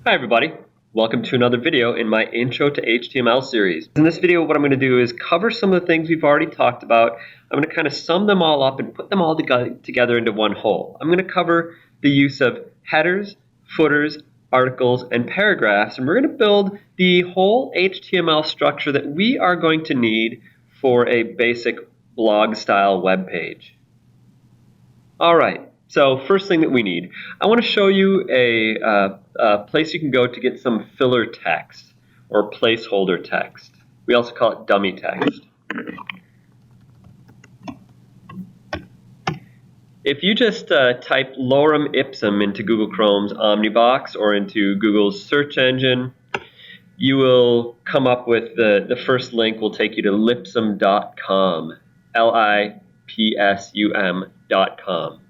Hi everybody, welcome to another video in my Intro to HTML series. In this video what I'm going to do is cover some of the things we've already talked about. I'm going to kind of sum them all up and put them all together into one whole. I'm going to cover the use of headers, footers, articles, and paragraphs, and we're going to build the whole HTML structure that we are going to need for a basic blog style web page. Alright, so first thing that we need, I want to show you a place you can go to get some filler text or placeholder text. We also call it dummy text. If you just type lorem ipsum into Google Chrome's Omnibox or into Google's search engine, you will come up with the first link will take you to lipsum.com, Lipsum.com.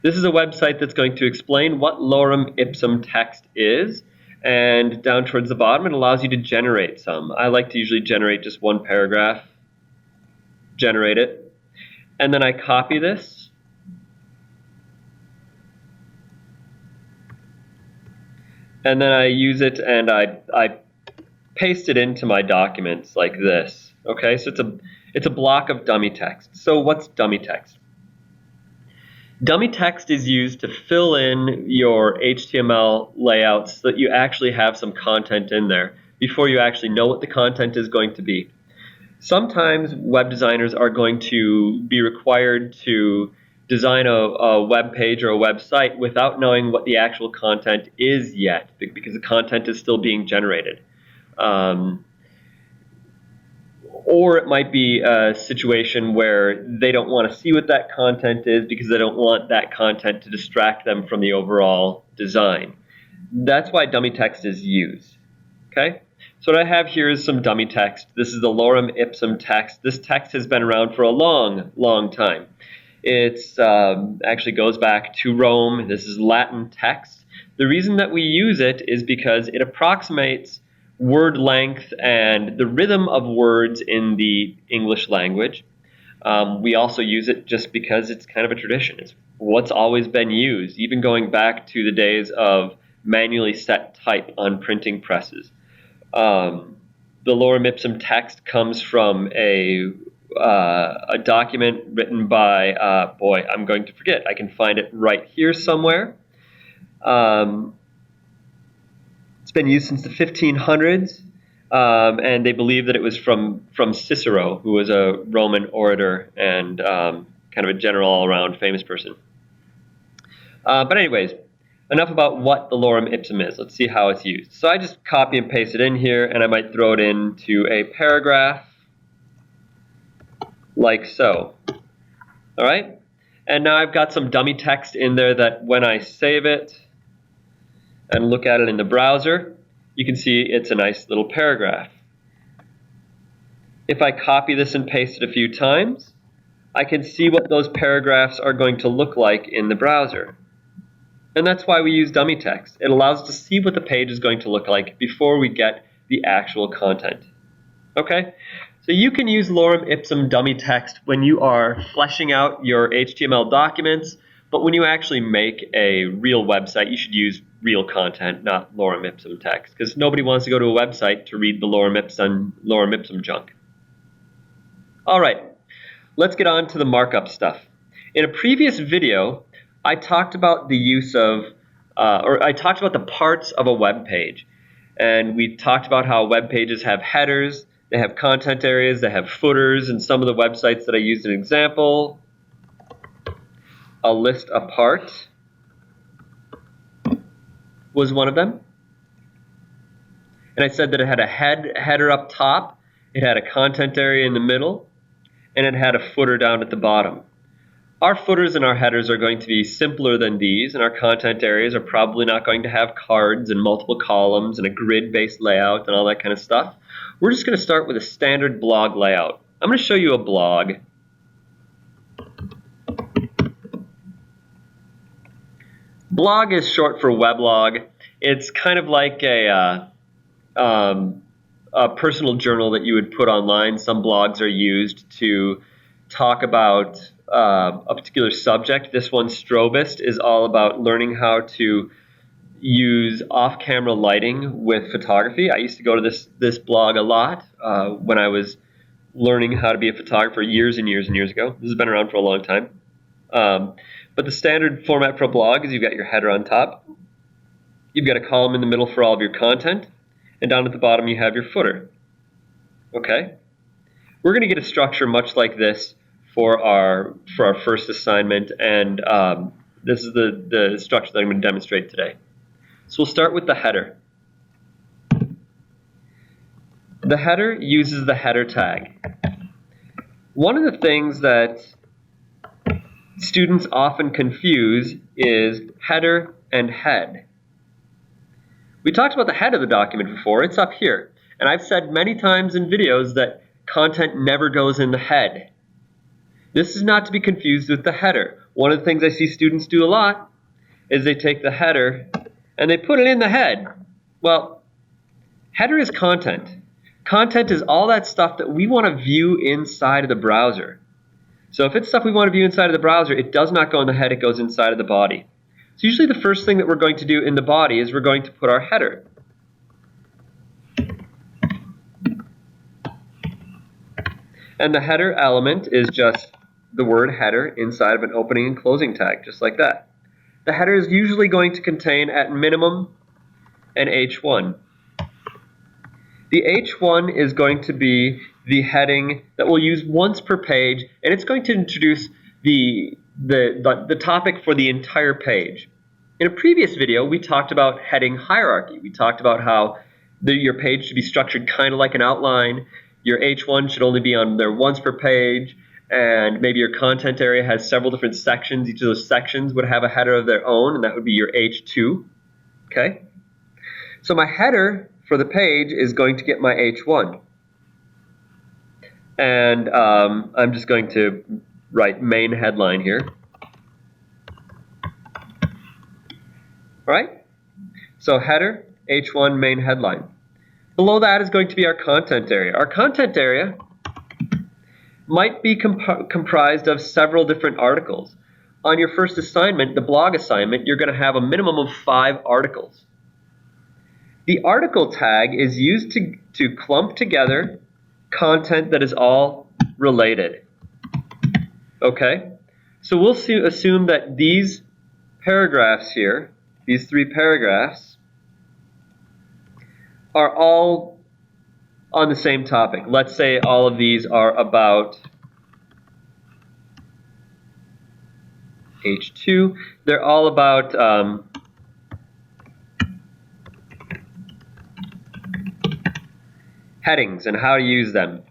This is a website that's going to explain what lorem ipsum text is, and down towards the bottom it allows you to generate some. I like to usually generate just one paragraph, generate it, and then I copy this, and then I use it and I paste it into my documents like this. Okay, so it's a block of dummy text. So what's dummy text? Dummy text is used to fill in your HTML layouts so that you actually have some content in there before you actually know what the content is going to be. Sometimes web designers are going to be required to design a web page or a website without knowing what the actual content is yet, because the content is still being generated. Or it might be a situation where they don't want to see what that content is because they don't want that content to distract them from the overall design. That's why dummy text is used. Okay? So what I have here is some dummy text. This is the lorem ipsum text. This text has been around for a long, long time. It actually goes back to Rome. This is Latin text. The reason that we use it is because it approximates word length and the rhythm of words in the English language. We also use it just because it's kind of a tradition. It's what's always been used, even going back to the days of manually set type on printing presses. The lorem ipsum text comes from a document written by, I'm going to forget. I can find it right here somewhere. It's been used since the 1500s, and they believe that it was from Cicero, who was a Roman orator and kind of a general all-around famous person. But anyways, enough about what the lorem ipsum is. Let's see how it's used. So I just copy and paste it in here, and I might throw it into a paragraph like so. All right? And now I've got some dummy text in there that when I save it and look at it in the browser, you can see it's a nice little paragraph. If I copy this and paste it a few times, I can see what those paragraphs are going to look like in the browser. And that's why we use dummy text. It allows us to see what the page is going to look like before we get the actual content. Okay? So you can use lorem ipsum dummy text when you are fleshing out your HTML documents, but when you actually make a real website, you should use real content, not lorem ipsum text, because nobody wants to go to a website to read the lorem ipsum junk. All right, let's get on to the markup stuff. In a previous video, I talked about the use of, I talked about the parts of a web page, and we talked about how web pages have headers, they have content areas, they have footers, and some of the websites that I used an example. A list apart was one of them. And I said that it had a header up top, it had a content area in the middle, and it had a footer down at the bottom. Our footers and our headers are going to be simpler than these, and our content areas are probably not going to have cards and multiple columns and a grid-based layout and all that kind of stuff. We're just going to start with a standard blog layout. I'm going to show you a blog. Blog is short for weblog. It's kind of like a personal journal that you would put online. Some blogs are used to talk about a particular subject. This one, Strobist, is all about learning how to use off-camera lighting with photography. I used to go to this blog a lot when I was learning how to be a photographer years and years and years ago. This has been around for a long time. But the standard format for a blog is you've got your header on top, you've got a column in the middle for all of your content, and down at the bottom you have your footer. Okay? We're going to get a structure much like this for our first assignment, and this is the structure that I'm going to demonstrate today. So we'll start with the header. The header uses the header tag. One of the things that students often confuse is header and head. We talked about the head of the document before. It's up here. And I've said many times in videos that content never goes in the head. This is not to be confused with the header. One of the things I see students do a lot is they take the header and they put it in the head. Well, header is content. Content is all that stuff that we want to view inside of the browser. So if it's stuff we want to view inside of the browser, it does not go in the head, it goes inside of the body. So usually the first thing that we're going to do in the body is we're going to put our header. And the header element is just the word header inside of an opening and closing tag, just like that. The header is usually going to contain at minimum an H1. The H1 is going to be the heading that we'll use once per page, and it's going to introduce the topic for the entire page. In a previous video, we talked about heading hierarchy. We talked about how your page should be structured kind of like an outline. Your H1 should only be on there once per page, and maybe your content area has several different sections. Each of those sections would have a header of their own, and that would be your H2. Okay? So my header for the page is going to get my H1. And I'm just going to write main headline here. All right? So header, H1, main headline. Below that is going to be our content area. Our content area might be comprised of several different articles. On your first assignment, the blog assignment, you're going to have a minimum of 5 articles. The article tag is used to clump together content that is all related. Okay? So we'll assume that these paragraphs here, these 3 paragraphs, are all on the same topic. Let's say all of these are about H2. They're all about headings and how to use them.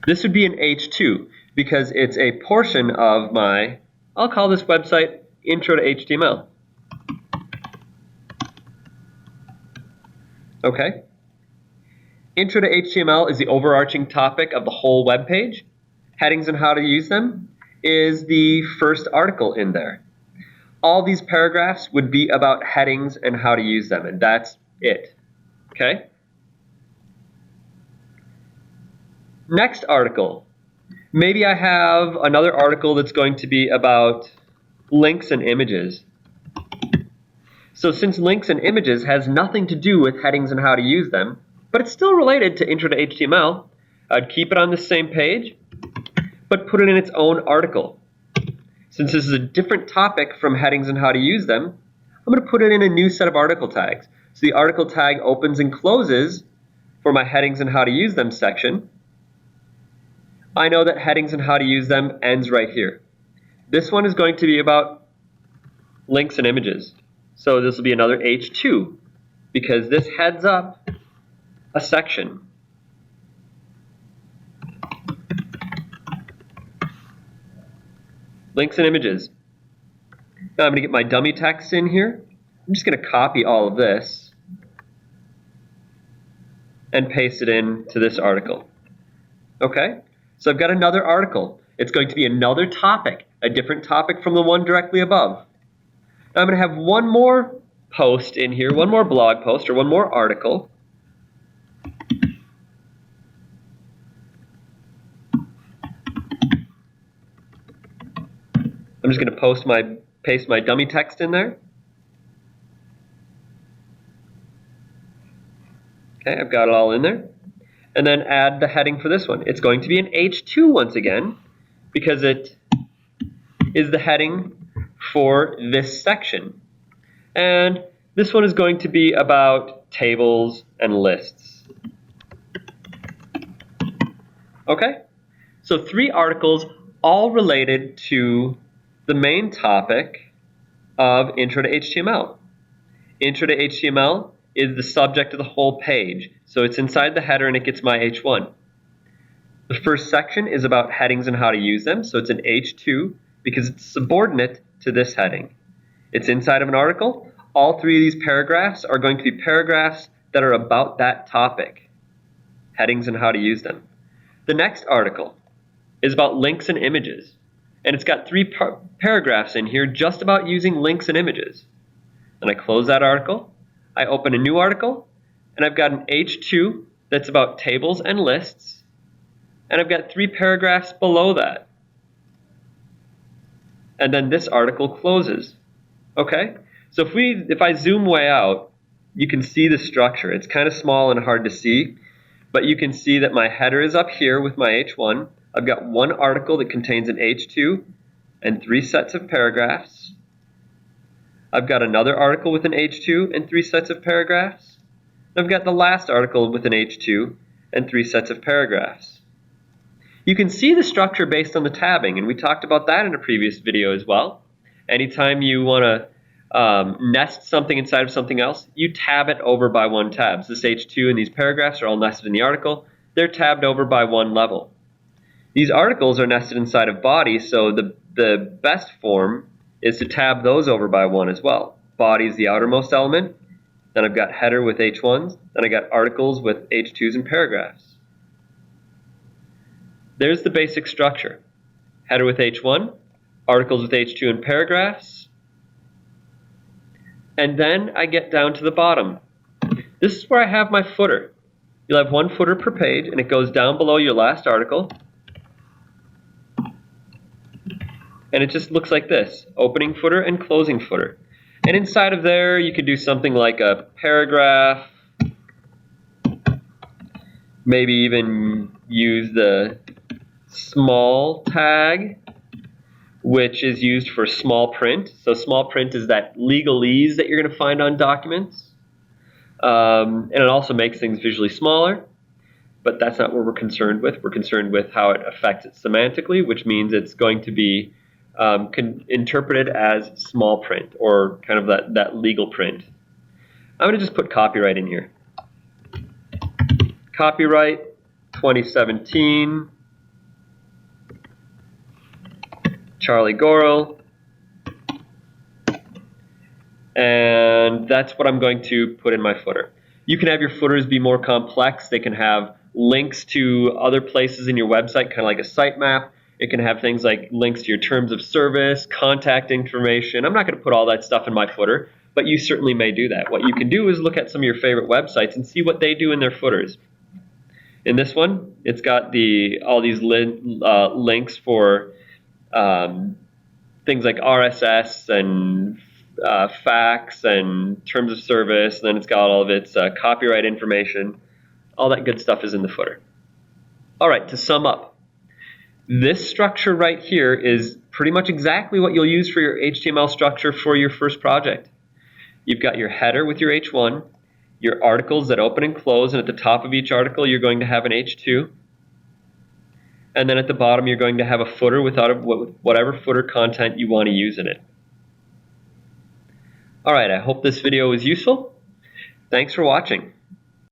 This would be an H2 because it's a portion of my, I'll call this website Intro to HTML. Okay? Intro to HTML is the overarching topic of the whole web page. Headings and how to use them is the first article in there. All these paragraphs would be about headings and how to use them, and that's it. Okay? Next article. Maybe I have another article that's going to be about links and images. So since links and images has nothing to do with headings and how to use them, but it's still related to Intro to HTML, I'd keep it on the same page, but put it in its own article. Since this is a different topic from headings and how to use them, I'm going to put it in a new set of article tags. So the article tag opens and closes for my headings and how to use them section. I know that headings and how to use them ends right here. This one is going to be about links and images. So this will be another H2 because this heads up a section. Links and images. Now I'm going to get my dummy text in here. I'm just going to copy all of this and paste it into this article. Okay? So I've got another article. It's going to be another topic, a different topic from the one directly above. Now I'm going to have one more post in here, one more blog post or one more article. I'm just going to paste my dummy text in there. Okay, I've got it all in there. And then add the heading for this one. It's going to be an H2 once again, because it is the heading for this section. And this one is going to be about tables and lists. Okay, so 3 articles all related to the main topic of Intro to HTML. Intro to HTML is the subject of the whole page, so it's inside the header and it gets my H1. The first section is about headings and how to use them, so it's an H2 because it's subordinate to this heading. It's inside of an article. All 3 of these paragraphs are going to be paragraphs that are about that topic, headings and how to use them. The next article is about links and images, and it's got 3 paragraphs in here just about using links and images. Then I close that article, I open a new article, and I've got an H2 that's about tables and lists, and I've got 3 paragraphs below that. And then this article closes. Okay? So if I zoom way out, you can see the structure. It's kind of small and hard to see, but you can see that my header is up here with my H1. I've got one article that contains an H2 and 3 sets of paragraphs. I've got another article with an H2 and 3 sets of paragraphs. I've got the last article with an H2 and 3 sets of paragraphs. You can see the structure based on the tabbing, and we talked about that in a previous video as well. Anytime you want to nest something inside of something else, you tab it over by 1 tab. So this H2 and these paragraphs are all nested in the article. They're tabbed over by 1 level. These articles are nested inside of bodies, so the best form is to tab those over by 1 as well. Body is the outermost element. Then I've got header with H1s. Then I got articles with H2s and paragraphs. There's the basic structure. Header with H1, articles with H2 and paragraphs. And then I get down to the bottom. This is where I have my footer. You'll have 1 footer per page, and it goes down below your last article. And it just looks like this, opening footer and closing footer. And inside of there, you could do something like a paragraph, maybe even use the small tag, which is used for small print. So small print is that legalese that you're going to find on documents. And it also makes things visually smaller, but that's not what we're concerned with. We're concerned with how it affects it semantically, which means it's going to be interpreted as small print, or kind of that legal print. I'm going to just put copyright in here. Copyright 2017, Charlie Gorel. And that's what I'm going to put in my footer. You can have your footers be more complex. They can have links to other places in your website, kind of like a sitemap. It can have things like links to your terms of service, contact information. I'm not going to put all that stuff in my footer, but you certainly may do that. What you can do is look at some of your favorite websites and see what they do in their footers. In this one, it's got all these links for things like RSS and facts and terms of service, and then it's got all of its copyright information. All that good stuff is in the footer. All right, to sum up, this structure right here is pretty much exactly what you'll use for your HTML structure for your first project. You've got your header with your H1, your articles that open and close, and at the top of each article you're going to have an H2. And then at the bottom you're going to have a footer with whatever footer content you want to use in it. Alright, I hope this video was useful. Thanks for watching.